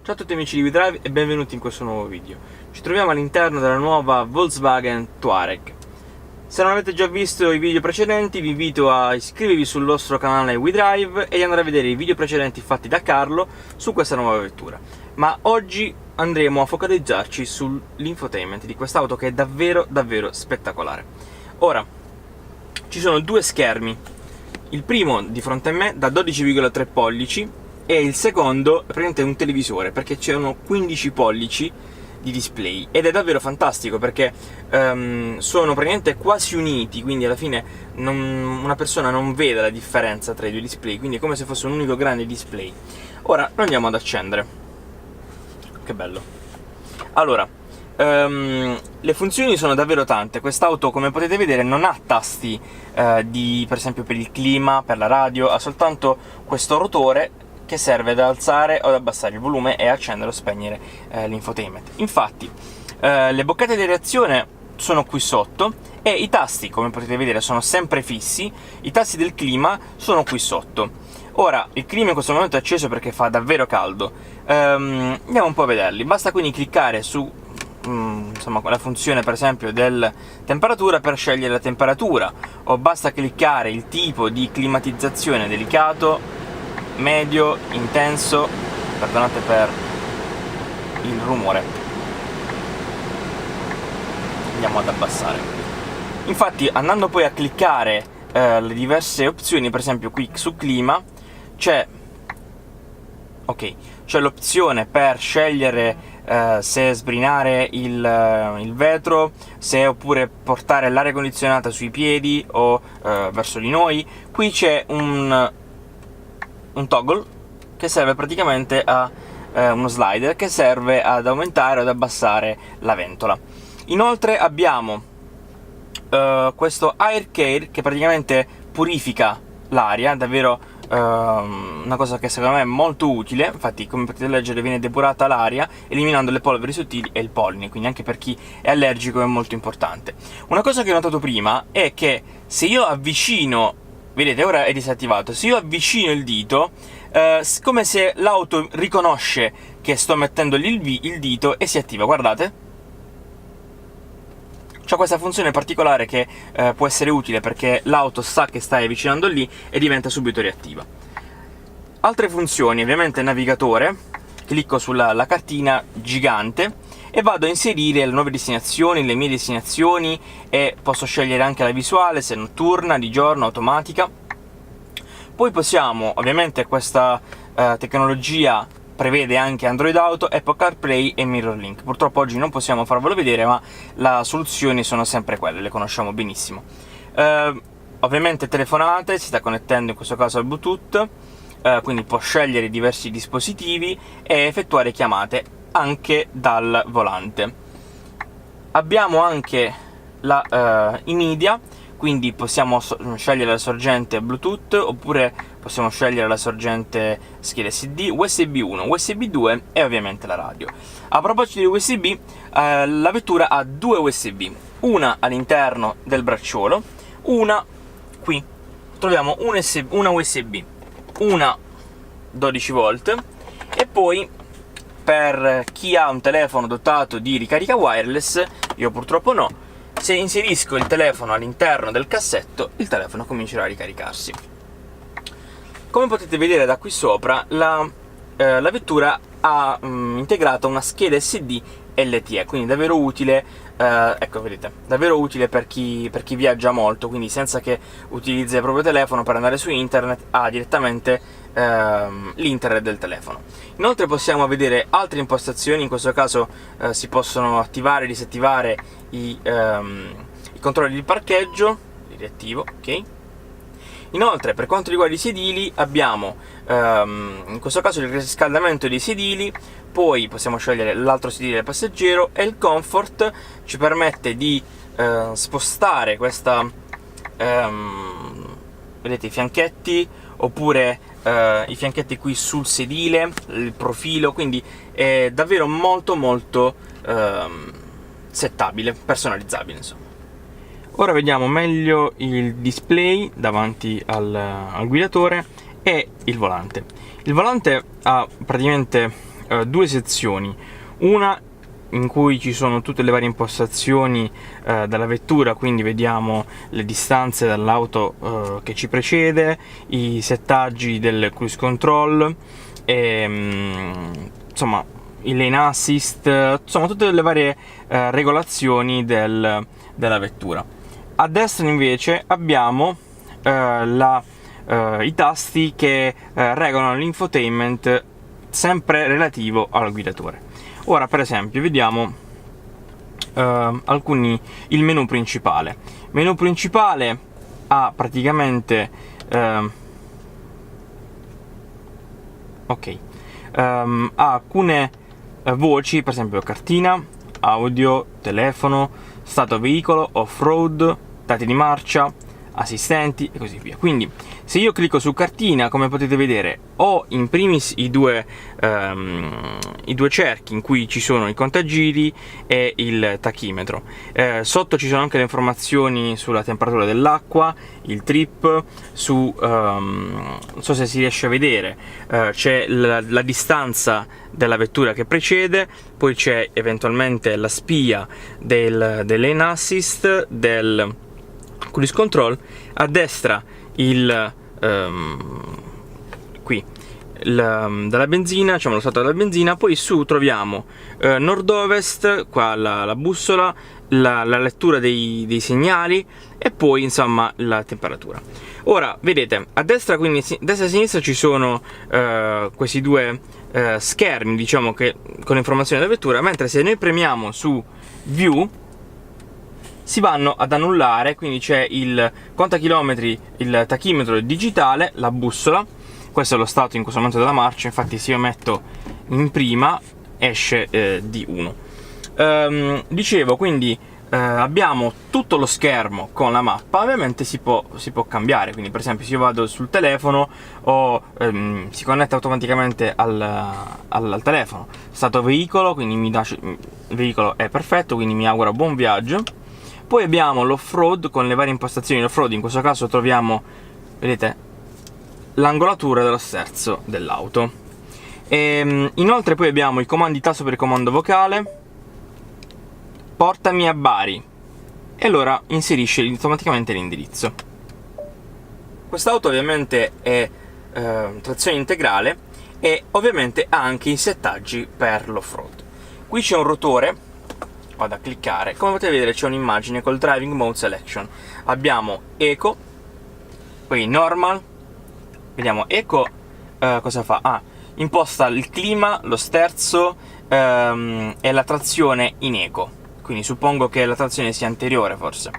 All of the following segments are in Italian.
Ciao a tutti amici di WeDrive e benvenuti in questo nuovo video. Ci troviamo all'interno della nuova Volkswagen Touareg. Se non avete già visto i video precedenti vi invito a iscrivervi sul nostro canale WeDrive e di andare a vedere i video precedenti fatti da Carlo su questa nuova vettura. Ma oggi andremo a focalizzarci sull'infotainment di quest'auto che è davvero spettacolare. Ora, ci sono due schermi. Il primo di fronte a me da 12,3 pollici e il secondo è praticamente un televisore, perché c'erano 15 pollici di display ed è davvero fantastico perché sono praticamente quasi uniti, quindi alla fine una persona non vede la differenza tra i due display, quindi è come se fosse un unico grande display. Ora lo andiamo ad accendere. Che bello. Allora, le funzioni sono davvero tante. Quest'auto, come potete vedere, non ha tasti per esempio per il clima, per la radio, ha soltanto questo rotore che serve ad alzare o ad abbassare il volume e accendere o spegnere l'infotainment. Infatti, le boccette di reazione sono qui sotto e i tasti, come potete vedere, sono sempre fissi. I tasti del clima sono qui sotto. Ora, il clima in questo momento è acceso perché fa davvero caldo. Andiamo un po' a vederli. Basta quindi cliccare su insomma, la funzione per esempio del temperatura per scegliere la temperatura, o basta cliccare il tipo di climatizzazione: delicato, medio, intenso, perdonate per il rumore. Andiamo ad abbassare. Infatti, andando poi a cliccare le diverse opzioni, per esempio qui su clima c'è l'opzione per scegliere se sbrinare il vetro, se oppure portare l'aria condizionata sui piedi o verso di noi. Qui c'è un toggle che serve praticamente a uno slider che serve ad aumentare o ad abbassare la ventola. Inoltre abbiamo questo Air Care che praticamente purifica l'aria, davvero una cosa che secondo me è molto utile. Infatti, come potete leggere, viene depurata l'aria eliminando le polveri sottili e il polline, quindi anche per chi è allergico è molto importante. Una cosa che ho notato prima è che se io avvicino, vedete, ora è disattivato, se io avvicino il dito, come se l'auto riconosce che sto mettendo il dito e si attiva, guardate. C'è questa funzione particolare che può essere utile perché l'auto sa che stai avvicinando lì e diventa subito reattiva. Altre funzioni, ovviamente navigatore. Clicco sulla cartina gigante e vado a inserire le nuove destinazioni, le mie destinazioni, e posso scegliere anche la visuale, se notturna, di giorno, automatica. Poi possiamo, ovviamente questa tecnologia prevede anche Android Auto, Apple CarPlay e MirrorLink. Purtroppo oggi non possiamo farvelo vedere, ma le soluzioni sono sempre quelle, le conosciamo benissimo. Ovviamente telefonate, si sta connettendo in questo caso al Bluetooth, quindi può scegliere diversi dispositivi e effettuare chiamate anche dal volante. Abbiamo anche i media, quindi possiamo scegliere la sorgente Bluetooth, oppure possiamo scegliere la sorgente scheda SD, USB 1, USB 2 e ovviamente la radio. A proposito di USB, la vettura ha due USB, una all'interno del bracciolo, una qui. Troviamo una USB, una 12 volt, e poi per chi ha un telefono dotato di ricarica wireless, io purtroppo no, se inserisco il telefono all'interno del cassetto, il telefono comincerà a ricaricarsi. Come potete vedere da qui sopra, la vettura ha integrata una scheda SD LTE, quindi davvero utile, ecco, vedete, davvero utile per chi viaggia molto, quindi senza che utilizzi il proprio telefono per andare su internet, ha direttamente l'internet del telefono. Inoltre possiamo vedere altre impostazioni, in questo caso si possono attivare e disattivare i controlli di parcheggio, li riattivo, ok? Inoltre, per quanto riguarda i sedili, abbiamo in questo caso il riscaldamento dei sedili, poi possiamo scegliere l'altro sedile del passeggero, e il comfort ci permette di spostare questa, vedete, i fianchetti, oppure i fianchetti qui sul sedile, il profilo, quindi è davvero molto settabile, personalizzabile, insomma. Ora vediamo meglio il display davanti al guidatore e il volante. Il volante ha praticamente due sezioni, una in cui ci sono tutte le varie impostazioni della vettura, quindi vediamo le distanze dall'auto che ci precede, i settaggi del cruise control, insomma il lane assist, insomma tutte le varie regolazioni della vettura. A destra invece abbiamo i tasti che regolano l'infotainment sempre relativo al guidatore. Ora per esempio vediamo il menu principale. Il menu principale ha praticamente ha alcune voci, per esempio cartina, audio, telefono, stato veicolo, off-road, dati di marcia, assistenti e così via. Quindi se io clicco su cartina, come potete vedere, ho in primis i due cerchi in cui ci sono i contagiri e il tachimetro. Sotto ci sono anche le informazioni sulla temperatura dell'acqua, il trip, non so se si riesce a vedere, c'è la distanza della vettura che precede, poi c'è eventualmente la spia del lane assist, del cruise control, a destra della benzina, diciamo lo stato della benzina, poi su troviamo nord-ovest, qua la bussola, la lettura dei segnali e poi insomma la temperatura. Ora vedete a destra, quindi destra e sinistra, ci sono questi due schermi, diciamo, che con informazioni della vettura, mentre se noi premiamo su view si vanno ad annullare, quindi c'è il contachilometri, il tachimetro digitale, la bussola, questo è lo stato in questo momento della marcia, infatti se io metto in prima esce D1. Dicevo, quindi abbiamo tutto lo schermo con la mappa, ovviamente si può cambiare, quindi per esempio se io vado sul telefono si connette automaticamente al telefono, stato veicolo, quindi il veicolo è perfetto, quindi mi augura buon viaggio. Poi abbiamo l'off-road con le varie impostazioni di off-road, in questo caso troviamo, vedete, l'angolatura dello sterzo dell'auto. Inoltre poi abbiamo i comandi tasto per il comando vocale, portami a Bari, e allora inserisce automaticamente l'indirizzo. Quest'auto ovviamente è trazione integrale e ovviamente ha anche i settaggi per l'off-road. Qui c'è un rotore, vado a cliccare, come potete vedere c'è un'immagine col driving mode selection. Abbiamo eco, poi normal, vediamo eco, cosa fa? Imposta il clima, lo sterzo e la trazione in eco, quindi suppongo che la trazione sia anteriore forse.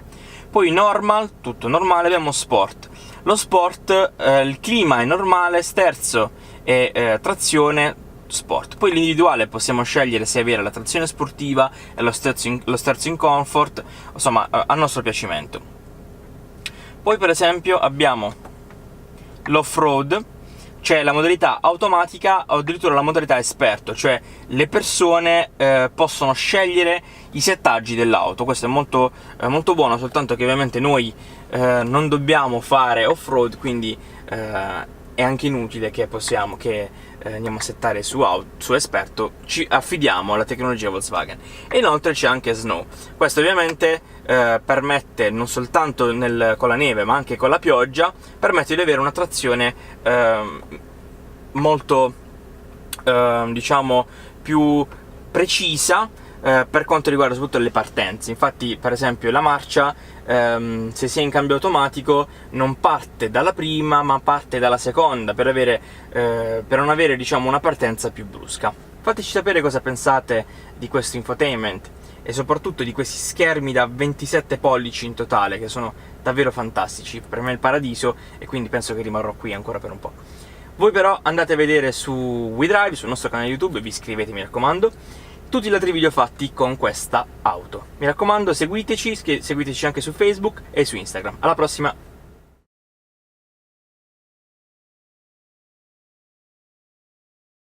Poi normal, tutto normale. Abbiamo sport, lo sport, il clima è normale, sterzo e trazione sport. Poi l'individuale possiamo scegliere se avere la trazione sportiva e lo sterzo in comfort, insomma a nostro piacimento. Poi per esempio abbiamo l'off-road, c'è la modalità automatica o addirittura la modalità esperto, cioè le persone possono scegliere i settaggi dell'auto. Questo è molto buono, soltanto che ovviamente noi non dobbiamo fare off-road, quindi è anche inutile che andiamo a settare su esperto, ci affidiamo alla tecnologia Volkswagen. E inoltre c'è anche Snow. Questo ovviamente permette, non soltanto con la neve ma anche con la pioggia, permette di avere una trazione molto diciamo più precisa per quanto riguarda soprattutto le partenze. Infatti per esempio la marcia, se si è in cambio automatico, non parte dalla prima ma parte dalla seconda, per non avere diciamo una partenza più brusca. Fateci sapere cosa pensate di questo infotainment e soprattutto di questi schermi da 27 pollici in totale, che sono davvero fantastici. Per me è il paradiso e quindi penso che rimarrò qui ancora per un po'. Voi però andate a vedere su WeDrive, sul nostro canale YouTube, e vi iscrivete, mi raccomando, tutti gli altri video fatti con questa auto. Mi raccomando, seguiteci anche su Facebook e su Instagram. Alla prossima!